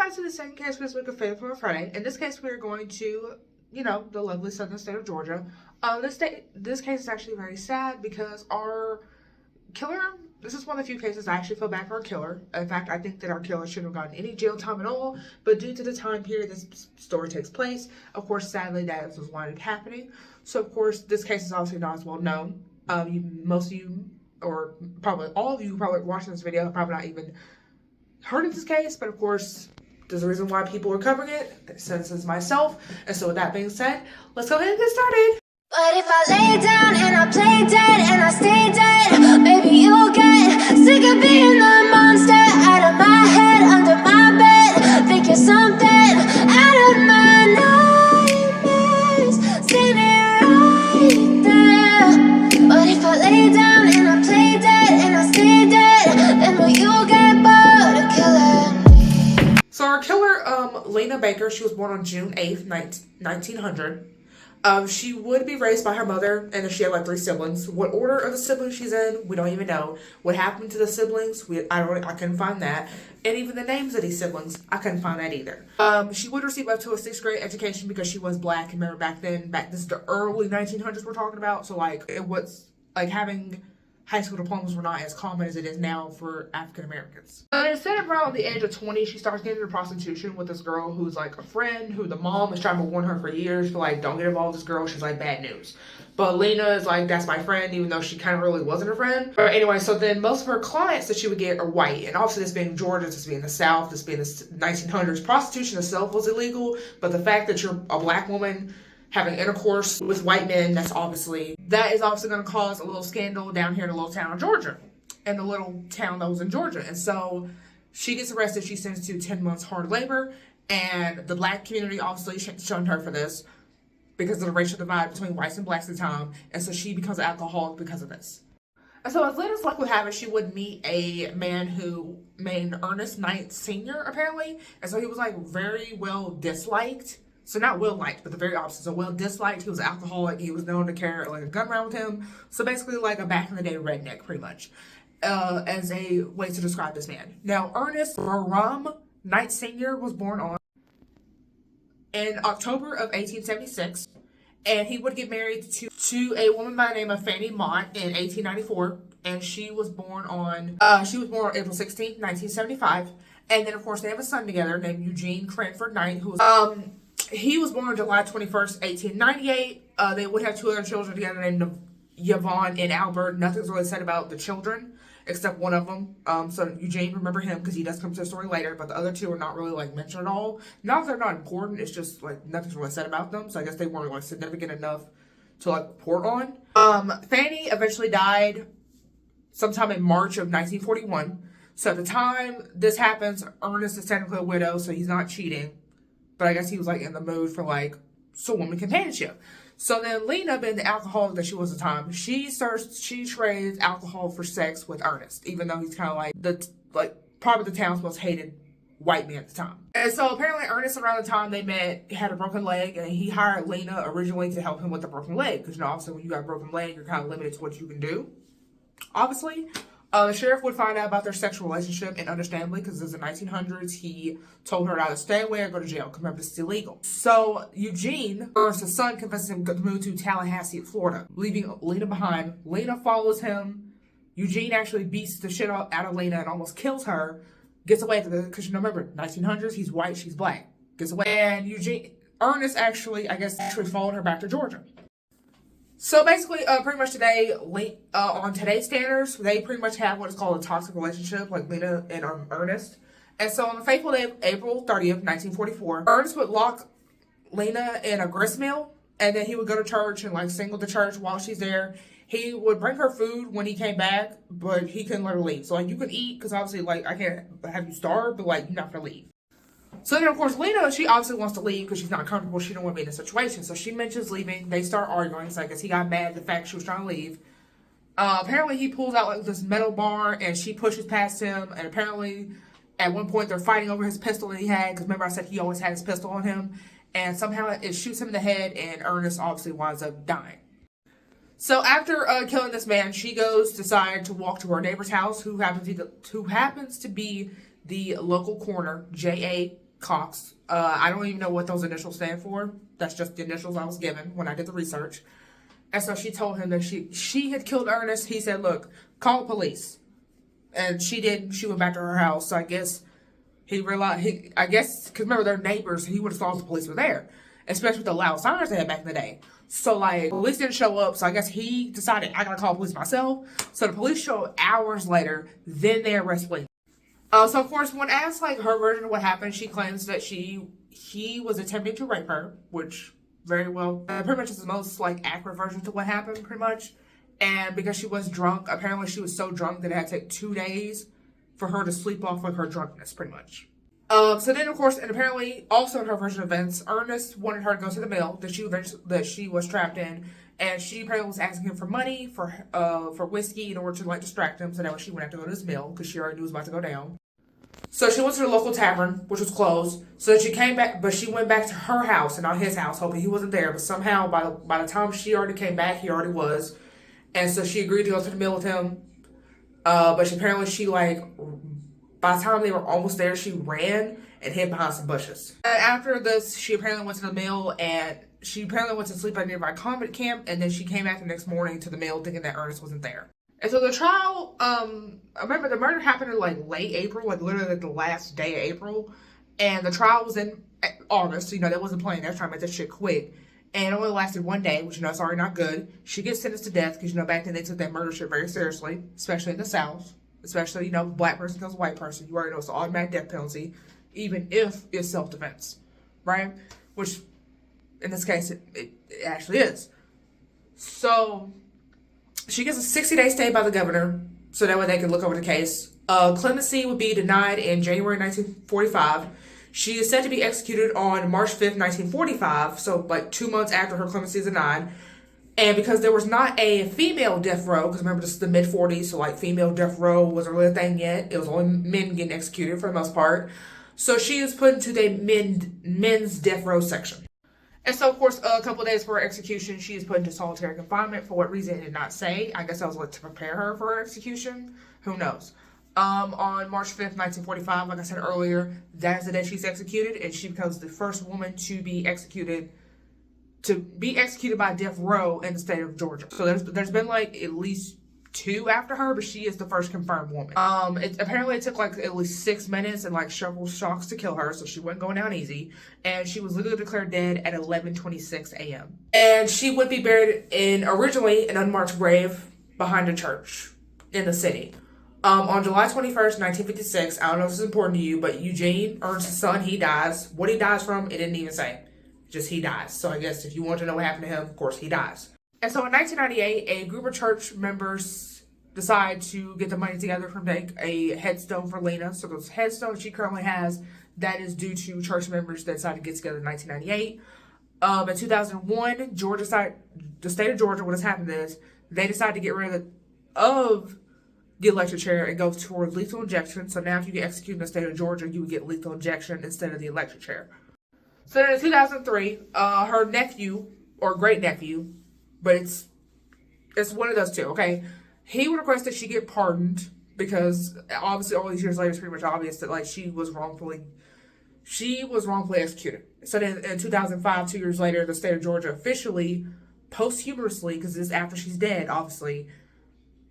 guys to the second case for this week of Fatal for Friday. In this case, we're going to, the lovely southern state of Georgia. This case is actually very sad because our killer, this is one of the few cases I actually feel bad for our killer. In fact, I think that our killer shouldn't have gotten any jail time at all, but due to the time period this story takes place, of course, sadly, that was why it happening. So, of course, this case is obviously not as well known. Most of you, or probably all of you probably watching this video have probably not even heard of this case, but of course, there's a reason why people are covering it, since it's myself. And so with that being said, let's go ahead and get started. But if I lay down and I play dead and I stay dead, maybe you'll get sick of being the monster out of my head, under my bed. Think you're something out of my nightmares, standing right there. But if I lay down and I play dead and I stay dead, then will you get bored of killing me? So our killer, Lena Baker, she was born on June 8th, 1900. She would be raised by her mother, and then she had like 3 siblings. What order of the siblings she's in, we don't even know. What happened to the siblings, I couldn't find that. And even the names of these siblings, I couldn't find that either. She would receive up to a 6th grade education because she was black. And remember this is the early 1900s we're talking about. So like it was like having high school diplomas were not as common as it is now for African Americans. Instead of around the age of 20, she starts getting into prostitution with this girl who's like a friend, who the mom is trying to warn her for years, for like, don't get involved with this girl, she's like bad news. But Lena is like, that's my friend, even though she kind of really wasn't a friend. But anyway, so then most of her clients that she would get are white. And obviously this being Georgia, this being the South, this being the 1900s, prostitution itself was illegal. But the fact that you're a black woman having intercourse with white men, that is obviously going to cause a little scandal down here in the little town of Georgia, and the little town that was in Georgia. And so she gets arrested. She sends to 10 months hard labor, and the black community obviously shunned her for this because of the racial divide between whites and blacks at the time. And so she becomes an alcoholic because of this. And so as Lena's luck would have it, she would meet a man named Ernest Knight Sr. apparently. And so he was like very well disliked. So not well liked, but the very opposite. So well disliked. He was an alcoholic. He was known to carry like a gun around with him. So basically like a back in the day redneck, pretty much, as a way to describe this man. Now Ernest Rum Knight Sr. was born in October of 1876, and he would get married to a woman by the name of Fanny Mott in 1894, and she was born on April 16th, 1975. And then of course they have a son together named Eugene Cranford Knight, who was he was born on July 21st, 1898. They would have 2 other children together named Yvonne and Albert. Nothing's really said about the children except one of them. So Eugene, remember him because he does come to the story later, but the other 2 are not really like mentioned at all. Not that they're not important, it's just like nothing's really said about them. So I guess they weren't like significant enough to like report on. Fanny eventually died sometime in March of 1941. So at the time this happens, Ernest is technically a widow, so he's not cheating. But I guess he was like in the mood for like some woman companionship. So then Lena, being the alcoholic that she was at the time, she trades alcohol for sex with Ernest, even though he's kind of like probably the town's most hated white man at the time. And so apparently Ernest, around the time they met, had a broken leg, and he hired Lena originally to help him with the broken leg, because obviously when you got a broken leg, you're kind of limited to what you can do. Obviously. The sheriff would find out about their sexual relationship, and understandably, because it's the 1900s, he told her to either stay away or go to jail, because remember, this is illegal. So Eugene, Ernest's son, convinces him to move to Tallahassee, Florida, leaving Lena behind. Lena follows him. Eugene actually beats the shit out of Lena and almost kills her. Gets away because remember, 1900s, he's white, she's black. Gets away, and Ernest actually followed her back to Georgia. So basically, pretty much today, on today's standards, they pretty much have what is called a toxic relationship, like Lena and Ernest. And so on the fateful day of April 30th, 1944, Ernest would lock Lena in a grist mill, and then he would go to church and like sing with the church while she's there. He would bring her food when he came back, but he couldn't let her leave. So like you can eat, because obviously like I can't have you starve, but like you're not gonna leave. So then, of course, Lena, she obviously wants to leave because she's not comfortable. She don't want to be in a situation. So she mentions leaving. They start arguing. So I guess he got mad at the fact she was trying to leave. Apparently, he pulls out like this metal bar, and she pushes past him. And apparently, at one point, they're fighting over his pistol that he had. Because remember, I said he always had his pistol on him. And somehow it shoots him in the head, and Ernest obviously winds up dying. So after killing this man, she decide to walk to her neighbor's house, who happens to be the local coroner, J.A. Cox. I don't even know what those initials stand for. That's just the initials I was given when I did the research. And so she told him that she had killed Ernest. He said, look, call the police. And she did. She went back to her house. So I guess he realized, because remember, they're neighbors. He would have thought the police were there, especially with the loud sirens they had back in the day. So, like, police didn't show up. So I guess he decided, I gotta call police myself. So the police show up hours later. Then they arrest Lena. So of course, when asked like her version of what happened, she claims that he was attempting to rape her, which very well pretty much is the most like accurate version to what happened, pretty much. And because she was drunk, apparently she was so drunk that it had to take 2 days for her to sleep off of her drunkenness, pretty much. So then, of course, and apparently also in her version of events, Ernest wanted her to go to the mill that she was trapped in, and she apparently was asking him for money for whiskey in order to like distract him, so that way she wouldn't have to go to this mill because she already knew it was about to go down. So she went to the local tavern, which was closed. So she came back, but she went back to her house and not his house, hoping he wasn't there. But somehow, by the time she already came back, he already was. And so she agreed to go to the mill with him. But by the time they were almost there, she ran and hid behind some bushes. And after this, she apparently went to the mill and she apparently went to sleep at a nearby convict camp. And then she came back the next morning to the mill thinking that Ernest wasn't there. And so the trial, I remember the murder happened in like late April, like literally like the last day of April. And the trial was in August, so they wasn't playing. They were trying to make that shit quick. And it only lasted 1 day, which is already not good. She gets sentenced to death because, back then they took that murder shit very seriously, especially in the South. Especially, black person kills a white person. You already know it's an automatic death penalty, even if it's self-defense, right? Which, in this case, it actually is. So she gets a 60-day stay by the governor, so that way they can look over the case. Clemency would be denied in January 1945. She is said to be executed on March 5th, 1945, so like 2 months after her clemency is denied. And because there was not a female death row, because remember this is the mid-40s, so like female death row wasn't really a thing yet. It was only men getting executed for the most part. So she is put into the men's death row section. And so, of course, a couple of days before her execution, she is put into solitary confinement. For what reason, it did not say. I guess that was like to prepare her for her execution. Who knows? On March 5th, 1945, like I said earlier, that is the day she's executed, and she becomes the first woman to be executed by death row in the state of Georgia. So there's been like at least 2 after her, but she is the first confirmed woman. Apparently it took like at least 6 minutes and like several shocks to kill her, so she wasn't going down easy. And she was legally declared dead at 11:26 a.m. And she would be buried originally an unmarked grave behind a church in the city. On July 21st, 1956, I don't know if this is important to you, but Eugene, Ernest's son, he dies. What he dies from, it didn't even say. Just he dies. So I guess if you want to know what happened to him, of course he dies. And so in 1998, a group of church members decide to get the money together to make a headstone for Lena. So those headstones she currently has, that is due to church members that decided to get together in 1998. In 2001, the state of Georgia, what has happened is, they decided to get rid of the electric chair and go towards lethal injection. So now if you get executed in the state of Georgia, you would get lethal injection instead of the electric chair. So then in 2003, her nephew, or great-nephew, but it's one of those two, okay? He would request that she get pardoned because obviously all these years later it's pretty much obvious that like she was wrongfully executed. So then in 2005, 2 years later, the state of Georgia officially, posthumously, because this is after she's dead, obviously,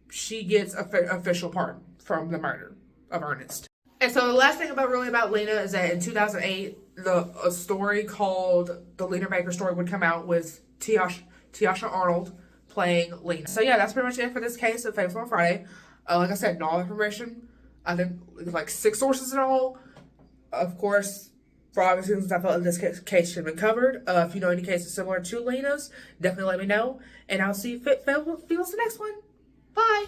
she gets official pardon from the murder of Ernest. And so the last thing about Lena is that in 2008, a story called The Lena Baker Story would come out with Tiasha Arnold playing Lena. So yeah, that's pretty much it for this case of Famous on Friday. Like I said, not all information. I think like 6 sources in all. Of course, for obvious reasons, I felt like this case should have been covered. If you know any cases similar to Lena's, definitely let me know. And I'll see you feels the next one. Bye.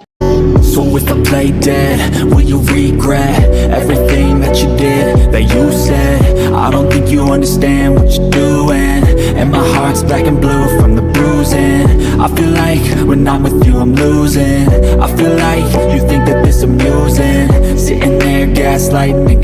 So if I play dead, will you regret everything that you did, that you said? I don't think you understand what you're doing, and my heart's black and blue from the bruising. I feel like when I'm with you I'm losing. I feel like you think that this amusing, sitting there gaslighting and